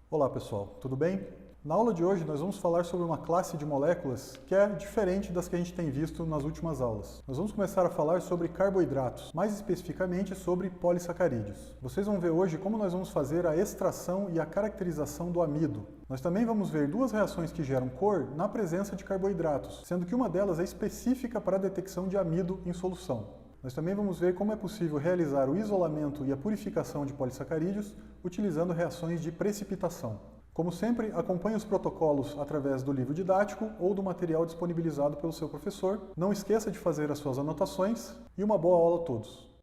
Olá pessoal, tudo bem? Na aula de hoje nós vamos falar sobre uma classe de moléculas que é diferente das que a gente tem visto nas últimas aulas. Nós vamos começar a falar sobre carboidratos, mais especificamente sobre polissacarídeos. Vocês vão ver hoje como nós vamos fazer a extração e a caracterização do amido. Nós também vamos ver duas reações que geram cor na presença de carboidratos, sendo que uma delas é específica para a detecção de amido em solução. Nós também vamos ver como é possível realizar o isolamento e a purificação de polissacarídeos utilizando reações de precipitação. Como sempre, acompanhe os protocolos através do livro didático ou do material disponibilizado pelo seu professor. Não esqueça de fazer as suas anotações e uma boa aula a todos!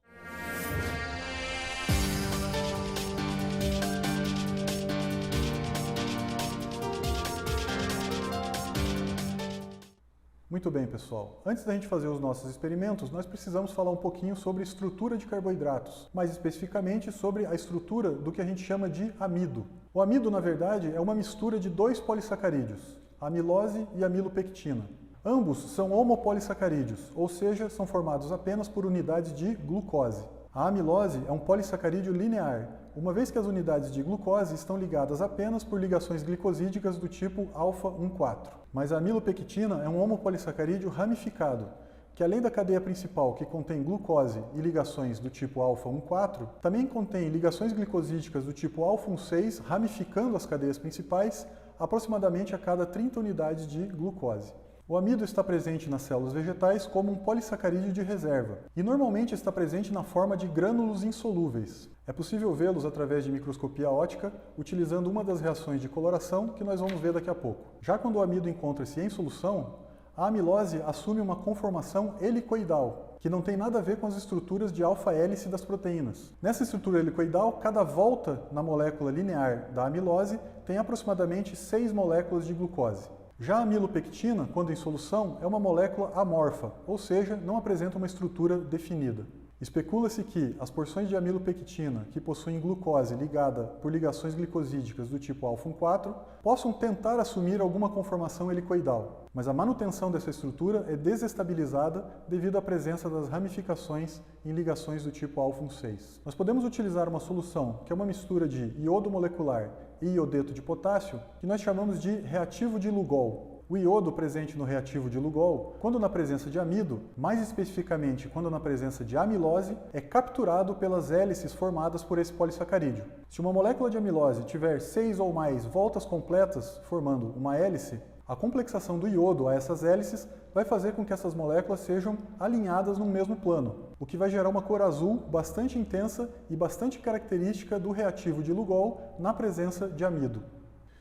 Muito bem, pessoal. Antes da gente fazer os nossos experimentos, nós precisamos falar um pouquinho sobre estrutura de carboidratos, mais especificamente sobre a estrutura do que a gente chama de amido. O amido, na verdade, é uma mistura de dois polissacarídeos, a amilose e a amilopectina. Ambos são homopolissacarídeos, ou seja, são formados apenas por unidades de glucose. A amilose é um polissacarídeo linear, uma vez que as unidades de glucose estão ligadas apenas por ligações glicosídicas do tipo alfa-1,4. Mas a amilopectina é um homopolissacarídeo ramificado, que além da cadeia principal que contém glucose e ligações do tipo alfa-1,4, também contém ligações glicosídicas do tipo alfa-1,6 ramificando as cadeias principais aproximadamente a cada 30 unidades de glucose. O amido está presente nas células vegetais como um polissacarídeo de reserva e normalmente está presente na forma de grânulos insolúveis. É possível vê-los através de microscopia óptica utilizando uma das reações de coloração que nós vamos ver daqui a pouco. Já quando o amido encontra-se em solução, a amilose assume uma conformação helicoidal, que não tem nada a ver com as estruturas de alfa-hélice das proteínas. Nessa estrutura helicoidal, cada volta na molécula linear da amilose tem aproximadamente 6 moléculas de glucose. Já a amilopectina, quando em solução, é uma molécula amorfa, ou seja, não apresenta uma estrutura definida. Especula-se que as porções de amilopectina que possuem glucose ligada por ligações glicosídicas do tipo alfa-1,4 possam tentar assumir alguma conformação helicoidal, mas a manutenção dessa estrutura é desestabilizada devido à presença das ramificações em ligações do tipo alfa-1,6. Nós podemos utilizar uma solução que é uma mistura de iodo molecular e iodeto de potássio, que nós chamamos de reativo de Lugol. O iodo presente no reativo de Lugol, quando na presença de amido, mais especificamente quando na presença de amilose, é capturado pelas hélices formadas por esse polissacarídeo. Se uma molécula de amilose tiver 6 ou mais voltas completas formando uma hélice, a complexação do iodo a essas hélices vai fazer com que essas moléculas sejam alinhadas no mesmo plano, o que vai gerar uma cor azul bastante intensa e bastante característica do reativo de Lugol na presença de amido.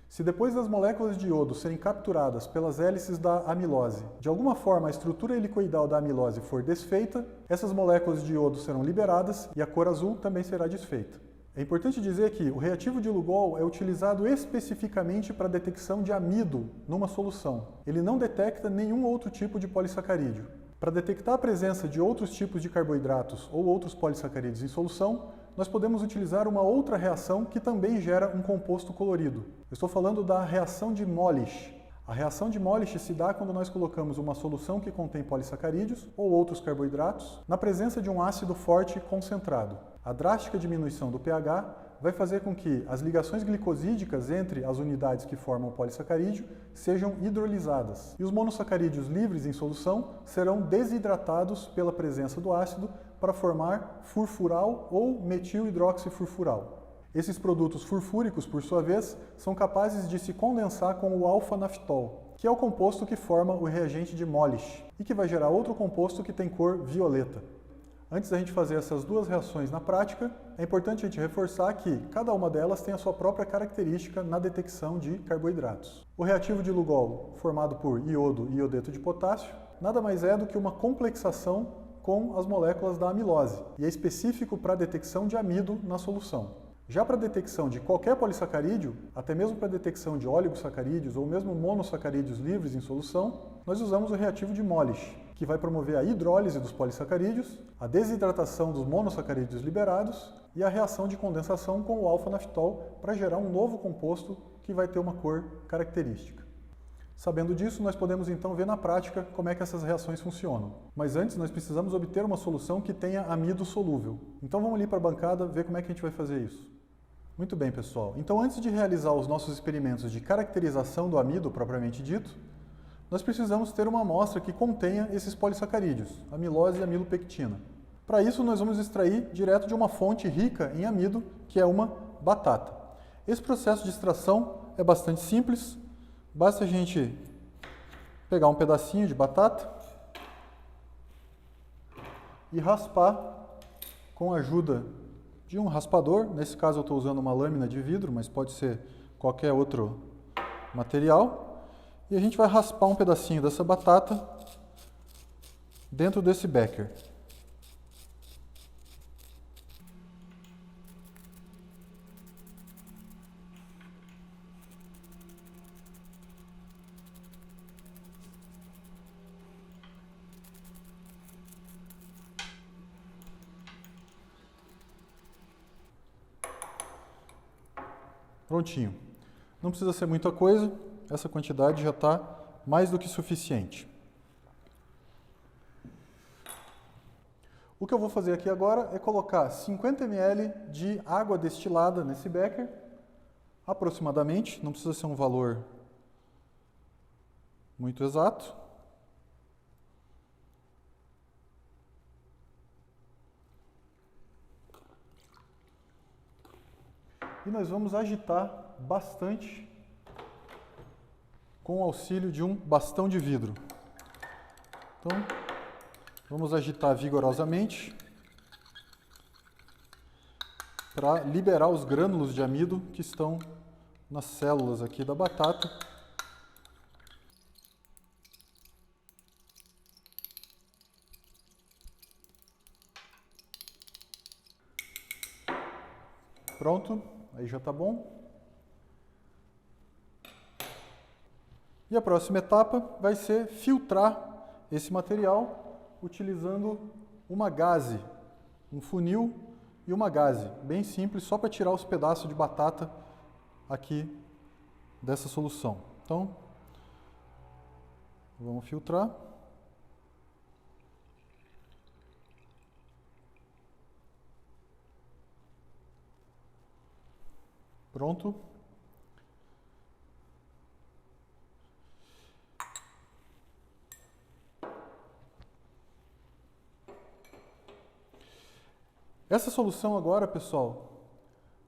Se depois das moléculas de iodo serem capturadas pelas hélices da amilose, de alguma forma a estrutura helicoidal da amilose for desfeita, essas moléculas de iodo serão liberadas e a cor azul também será desfeita. É importante dizer que o reativo de Lugol é utilizado especificamente para a detecção de amido numa solução. Ele não detecta nenhum outro tipo de polissacarídeo. Para detectar a presença de outros tipos de carboidratos ou outros polissacarídeos em solução, nós podemos utilizar uma outra reação que também gera um composto colorido. Eu estou falando da reação de Molisch. A reação de Molisch se dá quando nós colocamos uma solução que contém polissacarídeos ou outros carboidratos na presença de um ácido forte concentrado. A drástica diminuição do pH vai fazer com que as ligações glicosídicas entre as unidades que formam o polissacarídeo sejam hidrolisadas. E os monossacarídeos livres em solução serão desidratados pela presença do ácido para formar furfural ou metilhidroxifurfural. Esses produtos furfúricos, por sua vez, são capazes de se condensar com o alfa-naftol, que é o composto que forma o reagente de Molisch e que vai gerar outro composto que tem cor violeta. Antes da gente fazer essas duas reações na prática, é importante a gente reforçar que cada uma delas tem a sua própria característica na detecção de carboidratos. O reativo de Lugol, formado por iodo e iodeto de potássio, nada mais é do que uma complexação com as moléculas da amilose, e é específico para a detecção de amido na solução. Já para a detecção de qualquer polissacarídeo, até mesmo para a detecção de oligosacarídeos ou mesmo monossacarídeos livres em solução, nós usamos o reativo de Molisch, que vai promover a hidrólise dos polissacarídeos, a desidratação dos monossacarídeos liberados e a reação de condensação com o alfa-naftol para gerar um novo composto que vai ter uma cor característica. Sabendo disso, nós podemos então ver na prática como é que essas reações funcionam. Mas antes nós precisamos obter uma solução que tenha amido solúvel. Então vamos ali para a bancada ver como é que a gente vai fazer isso. Muito bem, pessoal. Então, antes de realizar os nossos experimentos de caracterização do amido propriamente dito, nós precisamos ter uma amostra que contenha esses polissacarídeos, amilose e amilopectina. Para isso, nós vamos extrair direto de uma fonte rica em amido, que é uma batata. Esse processo de extração é bastante simples, basta a gente pegar um pedacinho de batata e raspar com a ajuda de um raspador. Nesse caso eu estou usando uma lâmina de vidro, mas pode ser qualquer outro material. E a gente vai raspar um pedacinho dessa batata dentro desse becker. Prontinho. Não precisa ser muita coisa, essa quantidade já está mais do que suficiente. O que eu vou fazer aqui agora é colocar 50 ml de água destilada nesse becker, aproximadamente, não precisa ser um valor muito exato. E nós vamos agitar bastante com o auxílio de um bastão de vidro. Então, vamos agitar vigorosamente para liberar os grânulos de amido que estão nas células aqui da batata. Pronto. Aí já está bom. E a próxima etapa vai ser filtrar esse material utilizando uma gaze, um funil e uma gaze, bem simples, só para tirar os pedaços de batata aqui dessa solução. Então, vamos filtrar. Pronto. Essa solução agora, pessoal,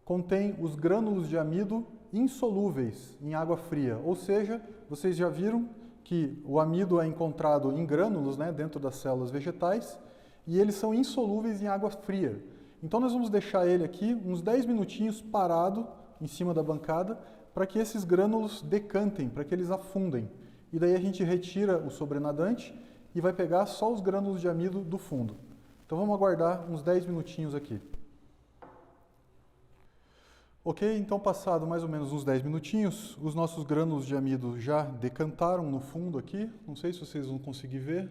contém os grânulos de amido insolúveis em água fria. Ou seja, vocês já viram que o amido é encontrado em grânulos, né, dentro das células vegetais, e eles são insolúveis em água fria. Então nós vamos deixar ele aqui uns 10 minutinhos parado em cima da bancada, para que esses grânulos decantem, para que eles afundem. E daí a gente retira o sobrenadante e vai pegar só os grânulos de amido do fundo. Então vamos aguardar uns 10 minutinhos aqui. Ok, então passado mais ou menos uns 10 minutinhos, os nossos grânulos de amido já decantaram no fundo aqui. Não sei se vocês vão conseguir ver,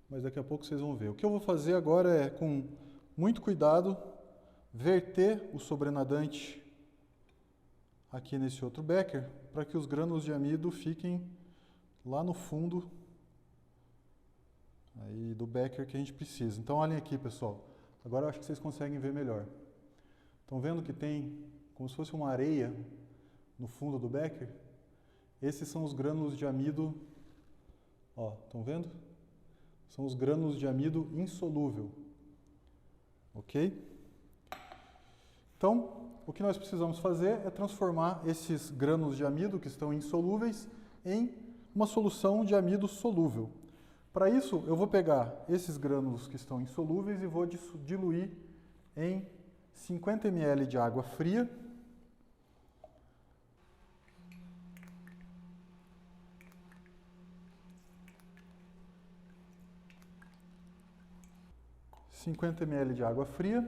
mas daqui a pouco vocês vão ver. O que eu vou fazer agora é, com muito cuidado, verter o sobrenadante aqui nesse outro becker, para que os grânulos de amido fiquem lá no fundo aí do becker que a gente precisa. Então olhem aqui, pessoal. Agora eu acho que vocês conseguem ver melhor. Estão vendo que tem como se fosse uma areia no fundo do becker? Esses são os grânulos de amido, ó, estão vendo? São os grânulos de amido insolúvel. Ok? Então, o que nós precisamos fazer é transformar esses grânulos de amido que estão insolúveis em uma solução de amido solúvel. Para isso, eu vou pegar esses grânulos que estão insolúveis e vou diluir em 50 ml de água fria. De água fria.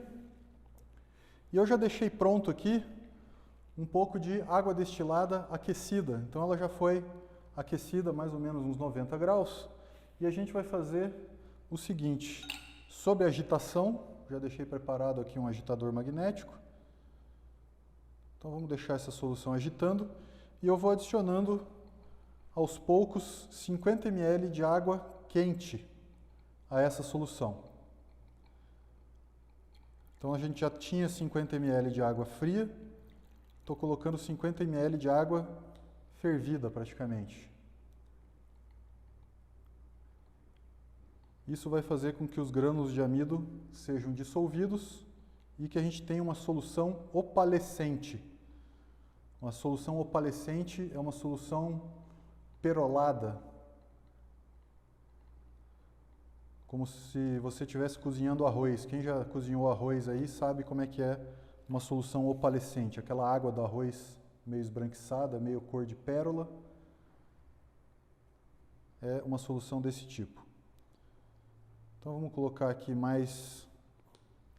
E eu já deixei pronto aqui um pouco de água destilada aquecida. Então ela já foi aquecida mais ou menos uns 90 graus. E a gente vai fazer o seguinte, sob agitação, já deixei preparado aqui um agitador magnético. Então vamos deixar essa solução agitando e eu vou adicionando aos poucos 50 ml de água quente a essa solução. Então a gente já tinha 50 ml de água fria, estou colocando 50 ml de água fervida praticamente. Isso vai fazer com que os grânulos de amido sejam dissolvidos e que a gente tenha uma solução opalescente. Uma solução opalescente é uma solução perolada, como se você estivesse cozinhando arroz. Quem já cozinhou arroz aí sabe como é que é uma solução opalescente, aquela água do arroz meio esbranquiçada, meio cor de pérola, é uma solução desse tipo. Então vamos colocar aqui mais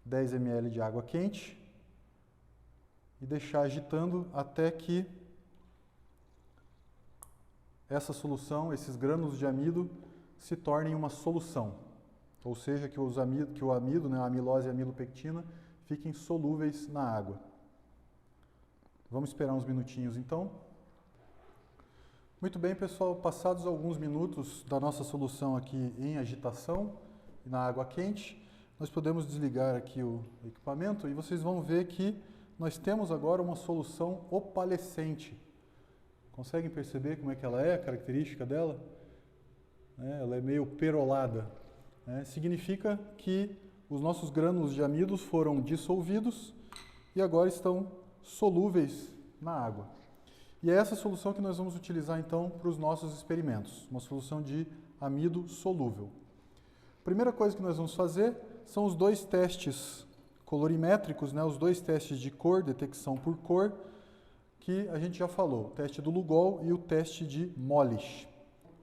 10 ml de água quente e deixar agitando até que essa solução, esses grânulos de amido, se tornem uma solução. Ou seja, que o amido, né, a amilose e a amilopectina, fiquem solúveis na água. Vamos esperar uns minutinhos então. Muito bem, pessoal, passados alguns minutos da nossa solução aqui em agitação, na água quente, nós podemos desligar aqui o equipamento e vocês vão ver que nós temos agora uma solução opalescente. Conseguem perceber como é que ela é, a característica dela? Ela é meio perolada. Significa que os nossos grânulos de amidos foram dissolvidos e agora estão solúveis na água. E é essa solução que nós vamos utilizar então para os nossos experimentos, uma solução de amido solúvel. A primeira coisa que nós vamos fazer são os dois testes colorimétricos, os dois testes de cor, detecção por cor, que a gente já falou, o teste do Lugol e o teste de Molish.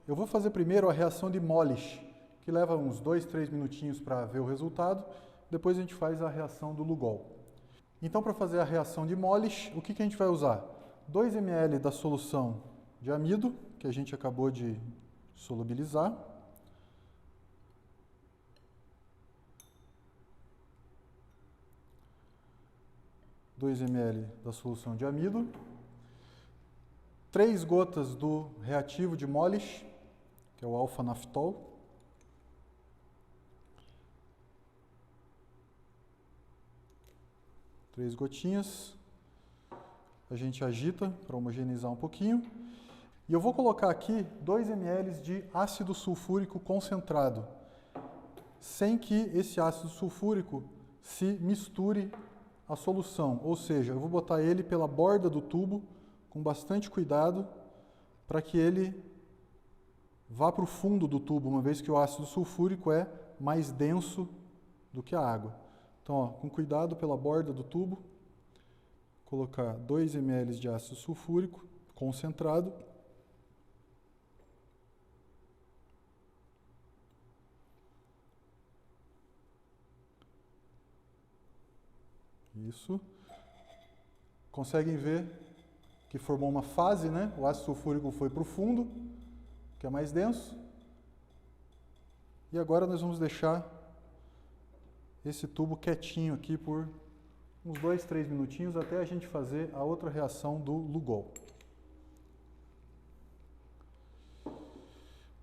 Eu vou fazer primeiro a reação de Molish, que leva uns 2, 3 minutinhos para ver o resultado, depois a gente faz a reação do Lugol. Então, para fazer a reação de Molish, o que a gente vai usar? 2 ml da solução de amido, que a gente acabou de solubilizar. 2 ml da solução de amido, 3 gotas do reativo de Molish, que é o alfa-naftol, três gotinhas, a gente agita para homogeneizar um pouquinho, e eu vou colocar aqui 2 ml de ácido sulfúrico concentrado, sem que esse ácido sulfúrico se misture a solução, ou seja, eu vou botar ele pela borda do tubo com bastante cuidado para que ele vá para o fundo do tubo, uma vez que o ácido sulfúrico é mais denso do que a água. Então, com cuidado pela borda do tubo, colocar 2 ml de ácido sulfúrico concentrado. Isso. Conseguem ver que formou uma fase, né? O ácido sulfúrico foi para o fundo, que é mais denso. E agora nós vamos deixar esse tubo quietinho aqui por uns 2, 3 minutinhos até a gente fazer a outra reação do Lugol.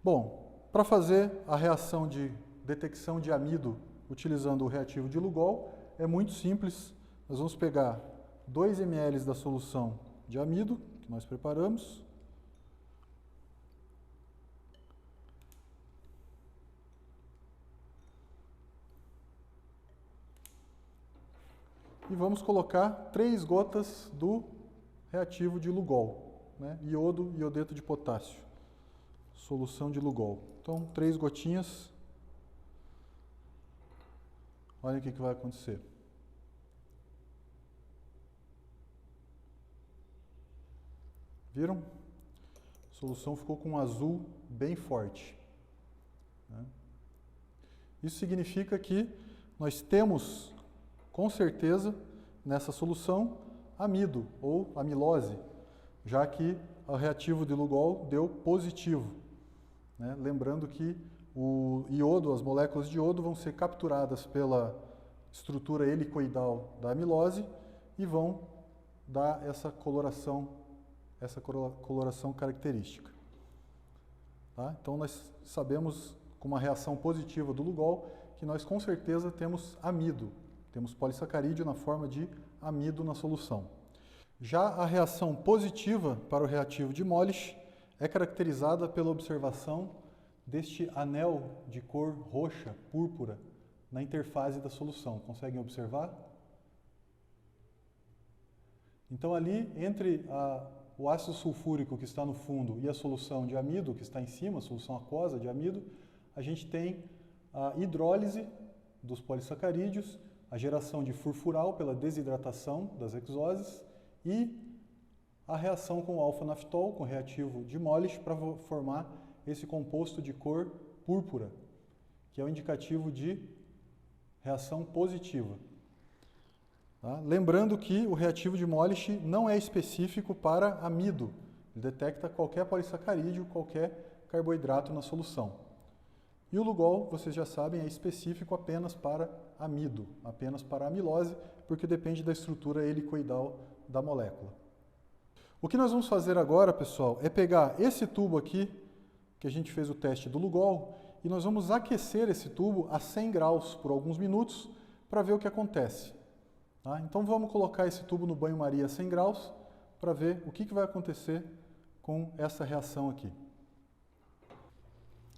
Bom, para fazer a reação de detecção de amido utilizando o reativo de Lugol, é muito simples. Nós vamos pegar 2 ml da solução de amido que nós preparamos. E vamos colocar 3 gotas do reativo de Lugol, iodo e iodeto de potássio, solução de Lugol. Então, 3 gotinhas. Olha o que vai acontecer. Viram? A solução ficou com um azul bem forte. Isso significa que nós temos, com certeza, nessa solução, amido ou amilose, já que o reativo de Lugol deu positivo. Lembrando que o iodo, as moléculas de iodo vão ser capturadas pela estrutura helicoidal da amilose e vão dar essa coloração característica. Tá? Então nós sabemos, com uma reação positiva do Lugol, que nós com certeza temos amido Temos polissacarídeo na forma de amido na solução. Já a reação positiva para o reativo de Molich é caracterizada pela observação deste anel de cor roxa, púrpura, na interfase da solução. Conseguem observar? Então ali, entre o ácido sulfúrico que está no fundo e a solução de amido que está em cima, a solução aquosa de amido, a gente tem a hidrólise dos polissacarídeos, a geração de furfural pela desidratação das hexoses e a reação com o alfa-naftol, com o reativo de Molich, para formar esse composto de cor púrpura, que é o indicativo de reação positiva. Tá? Lembrando que o reativo de Molich não é específico para amido, ele detecta qualquer polissacarídeo, qualquer carboidrato na solução. E o Lugol, vocês já sabem, é específico apenas para amido, apenas para amilose, porque depende da estrutura helicoidal da molécula. O que nós vamos fazer agora, pessoal, é pegar esse tubo aqui, que a gente fez o teste do Lugol, e nós vamos aquecer esse tubo a 100 graus por alguns minutos para ver o que acontece. Tá? Então vamos colocar esse tubo no banho-maria a 100 graus para ver o que vai acontecer com essa reação aqui.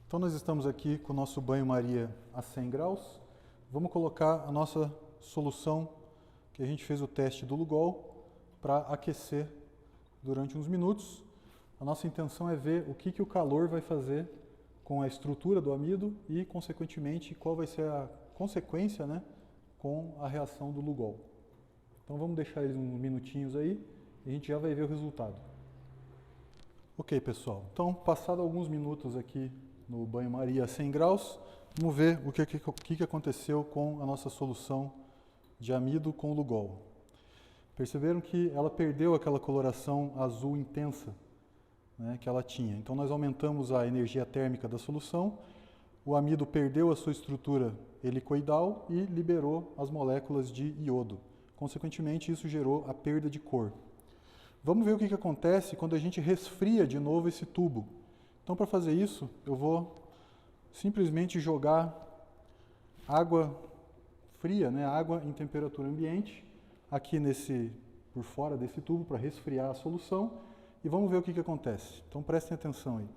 Então nós estamos aqui com o nosso banho-maria a 100 graus. Vamos colocar a nossa solução que a gente fez o teste do Lugol para aquecer durante uns minutos. A nossa intenção é ver o que o calor vai fazer com a estrutura do amido e, consequentemente, qual vai ser a consequência, né, com a reação do Lugol. Então vamos deixar eles uns minutinhos aí e a gente já vai ver o resultado. Ok, pessoal. Então, passado alguns minutos aqui no banho-maria a 100 graus, vamos ver o que aconteceu com a nossa solução de amido com Lugol. Perceberam que ela perdeu aquela coloração azul intensa, né, que ela tinha. Então nós aumentamos a energia térmica da solução, o amido perdeu a sua estrutura helicoidal e liberou as moléculas de iodo. Consequentemente, isso gerou a perda de cor. Vamos ver o que acontece quando a gente resfria de novo esse tubo. Então, para fazer isso, eu vou simplesmente jogar água fria, né, água em temperatura ambiente, aqui por fora desse tubo para resfriar a solução e vamos ver o que acontece. Então prestem atenção aí.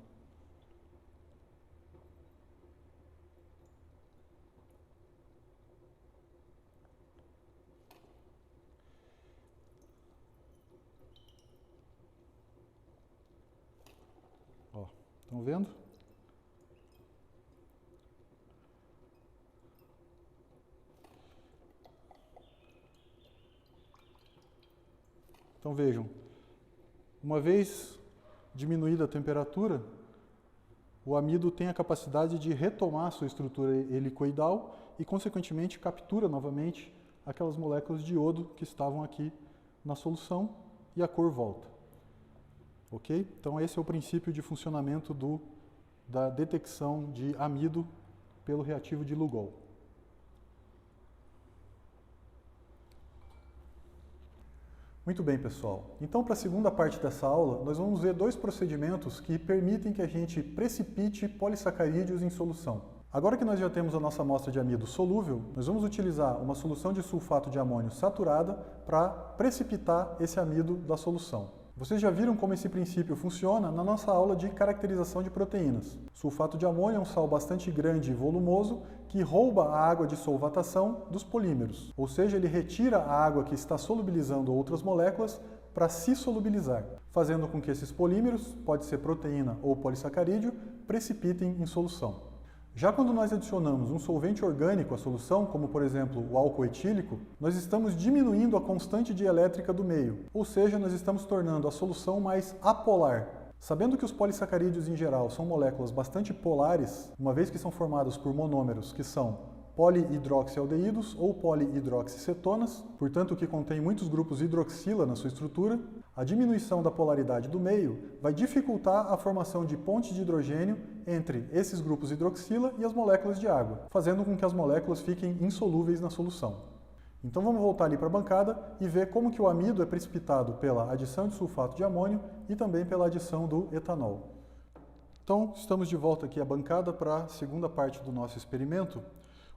Ó, estão vendo? Então vejam, uma vez diminuída a temperatura, o amido tem a capacidade de retomar sua estrutura helicoidal e, consequentemente, captura novamente aquelas moléculas de iodo que estavam aqui na solução e a cor volta. Ok? Então esse é o princípio de funcionamento da detecção de amido pelo reativo de Lugol. Muito bem, pessoal. Então, para a segunda parte dessa aula, nós vamos ver dois procedimentos que permitem que a gente precipite polissacarídeos em solução. Agora que nós já temos a nossa amostra de amido solúvel, nós vamos utilizar uma solução de sulfato de amônio saturada para precipitar esse amido da solução. Vocês já viram como esse princípio funciona na nossa aula de caracterização de proteínas. Sulfato de amônio é um sal bastante grande e volumoso que rouba a água de solvatação dos polímeros, ou seja, ele retira a água que está solubilizando outras moléculas para se solubilizar, fazendo com que esses polímeros, pode ser proteína ou polissacarídeo, precipitem em solução. Já quando nós adicionamos um solvente orgânico à solução, como por exemplo o álcool etílico, nós estamos diminuindo a constante dielétrica do meio, ou seja, nós estamos tornando a solução mais apolar. Sabendo que os polissacarídeos em geral são moléculas bastante polares, uma vez que são formadas por monômeros que são polihidroxialdeídos ou polihidroxicetonas, portanto que contém muitos grupos hidroxila na sua estrutura, a diminuição da polaridade do meio vai dificultar a formação de pontes de hidrogênio entre esses grupos hidroxila e as moléculas de água, fazendo com que as moléculas fiquem insolúveis na solução. Então vamos voltar ali para a bancada e ver como que o amido é precipitado pela adição de sulfato de amônio e também pela adição do etanol. Então estamos de volta aqui à bancada para a segunda parte do nosso experimento.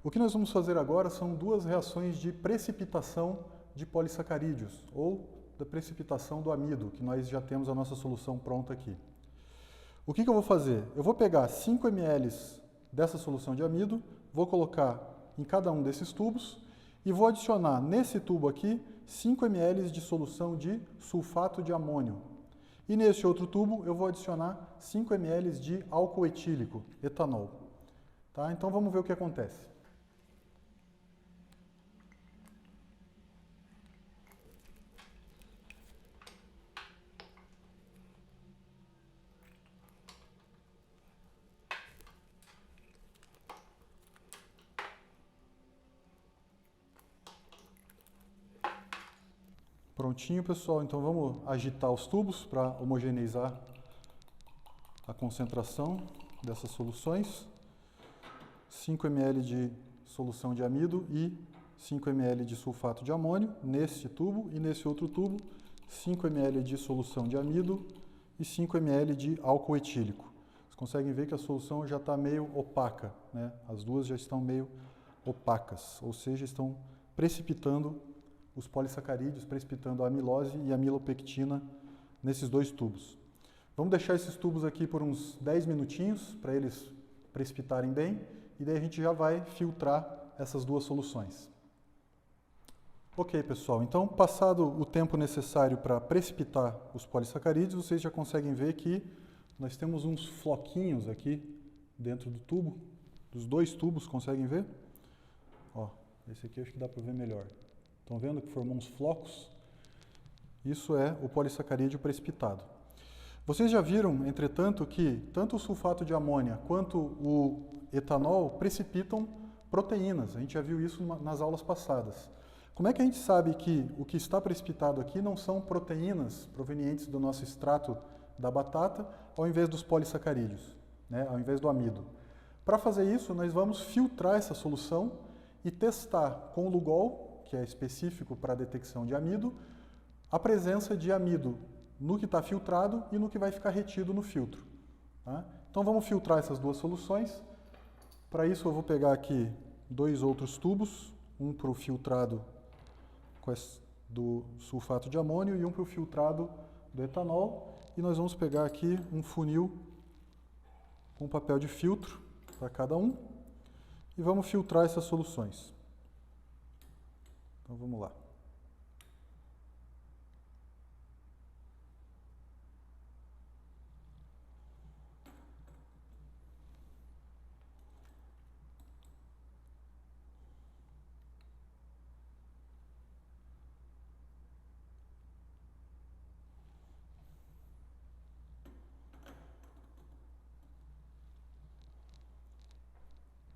O que nós vamos fazer agora são duas reações de precipitação de polissacarídeos, ou da precipitação do amido, que nós já temos a nossa solução pronta aqui. O que eu vou fazer? Eu vou pegar 5 ml dessa solução de amido, vou colocar em cada um desses tubos e vou adicionar nesse tubo aqui 5 ml de solução de sulfato de amônio. E nesse outro tubo eu vou adicionar 5 ml de álcool etílico, etanol. Tá? Então vamos ver o que acontece. Prontinho, pessoal. Então vamos agitar os tubos para homogeneizar a concentração dessas soluções. 5 ml de solução de amido e 5 ml de sulfato de amônio nesse tubo, e nesse outro tubo 5 ml de solução de amido e 5 ml de álcool etílico. Vocês conseguem ver que a solução já está meio opaca, né? As duas já estão meio opacas, ou seja, estão precipitando os polissacarídeos, precipitando a amilose e a amilopectina nesses dois tubos. Vamos deixar esses tubos aqui por uns 10 minutinhos para eles precipitarem bem, e daí a gente já vai filtrar essas duas soluções. Ok, pessoal, então passado o tempo necessário para precipitar os polissacarídeos, vocês já conseguem ver que nós temos uns floquinhos aqui dentro do tubo, dos dois tubos, conseguem ver? Ó, esse aqui acho que dá para ver melhor. Estão vendo que formou uns flocos? Isso é o polissacarídeo precipitado. Vocês já viram, entretanto, que tanto o sulfato de amônia quanto o etanol precipitam proteínas. A gente já viu isso nas aulas passadas. Como é que a gente sabe que o que está precipitado aqui não são proteínas provenientes do nosso extrato da batata, ao invés dos polissacarídeos, né? Ao invés do amido? Para fazer isso, nós vamos filtrar essa solução e testar com o Lugol, que é específico para a detecção de amido, a presença de amido no que está filtrado e no que vai ficar retido no filtro. Tá? Então vamos filtrar essas duas soluções. Para isso eu vou pegar aqui dois outros tubos, um para o filtrado do sulfato de amônio e um para o filtrado do etanol, e nós vamos pegar aqui um funil com papel de filtro para cada um e vamos filtrar essas soluções. Então vamos lá.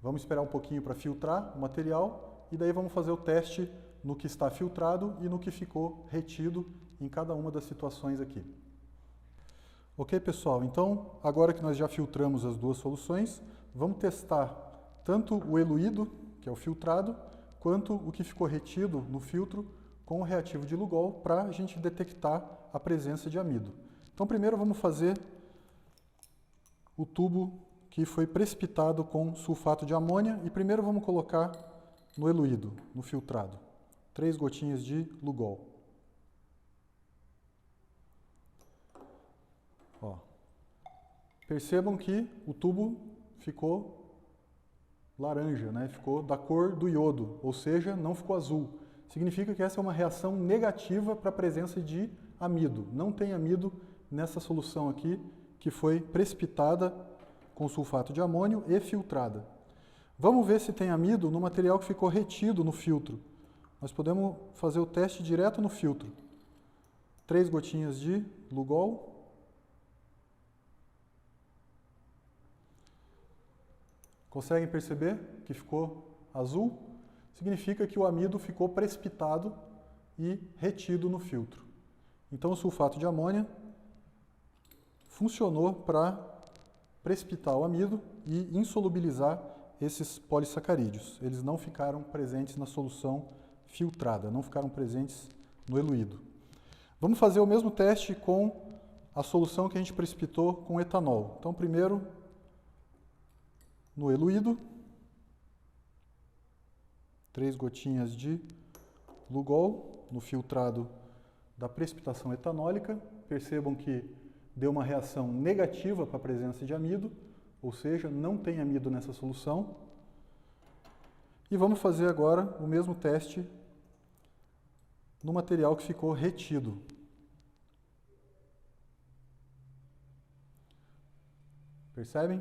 Vamos esperar um pouquinho para filtrar o material e daí vamos fazer o teste no que está filtrado e no que ficou retido em cada uma das situações aqui. Ok, pessoal? Então, agora que nós já filtramos as duas soluções, vamos testar tanto o eluído, que é o filtrado, quanto o que ficou retido no filtro com o reativo de Lugol para a gente detectar a presença de amido. Então, primeiro vamos fazer o tubo que foi precipitado com sulfato de amônia e primeiro vamos colocar no eluído, no filtrado. 3 gotinhas de Lugol. Ó. Percebam que o tubo ficou laranja, né? Ficou da cor do iodo, ou seja, não ficou azul. Significa que essa é uma reação negativa para a presença de amido. Não tem amido nessa solução aqui que foi precipitada com sulfato de amônio e filtrada. Vamos ver se tem amido no material que ficou retido no filtro. Nós podemos fazer o teste direto no filtro. 3 gotinhas de Lugol. Conseguem perceber que ficou azul? Significa que o amido ficou precipitado e retido no filtro. Então o sulfato de amônia funcionou para precipitar o amido e insolubilizar esses polissacarídeos. Eles não ficaram presentes na solução filtrada, não ficaram presentes no eluído. Vamos fazer o mesmo teste com a solução que a gente precipitou com etanol. Então, primeiro, no eluído, 3 gotinhas de Lugol no filtrado da precipitação etanólica. Percebam que deu uma reação negativa para a presença de amido, ou seja, não tem amido nessa solução. E vamos fazer agora o mesmo teste no material que ficou retido. Percebem?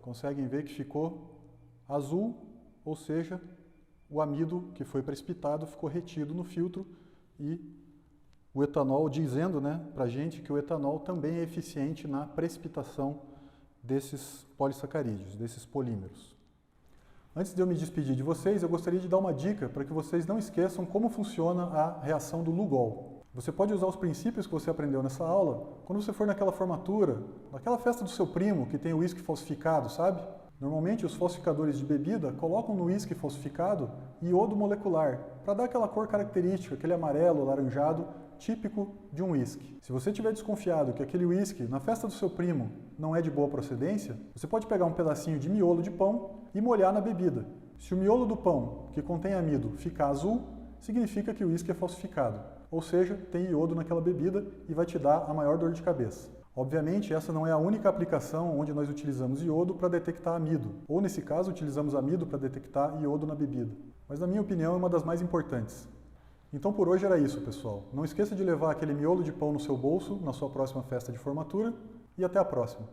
Conseguem ver que ficou azul, ou seja, o amido que foi precipitado ficou retido no filtro e o etanol dizendo, para a gente que o etanol também é eficiente na precipitação desses polissacarídeos, desses polímeros. Antes de eu me despedir de vocês, eu gostaria de dar uma dica para que vocês não esqueçam como funciona a reação do Lugol. Você pode usar os princípios que você aprendeu nessa aula quando você for naquela formatura, naquela festa do seu primo que tem o uísque falsificado, sabe? Normalmente os falsificadores de bebida colocam no uísque falsificado iodo molecular, para dar aquela cor característica, aquele amarelo, alaranjado, típico de um uísque. Se você estiver desconfiado que aquele uísque, na festa do seu primo, não é de boa procedência, você pode pegar um pedacinho de miolo de pão e molhar na bebida. Se o miolo do pão, que contém amido, ficar azul, significa que o uísque é falsificado. Ou seja, tem iodo naquela bebida e vai te dar a maior dor de cabeça. Obviamente, essa não é a única aplicação onde nós utilizamos iodo para detectar amido. Ou, nesse caso, utilizamos amido para detectar iodo na bebida. Mas, na minha opinião, é uma das mais importantes. Então, por hoje era isso, pessoal. Não esqueça de levar aquele miolo de pão no seu bolso na sua próxima festa de formatura e até a próxima.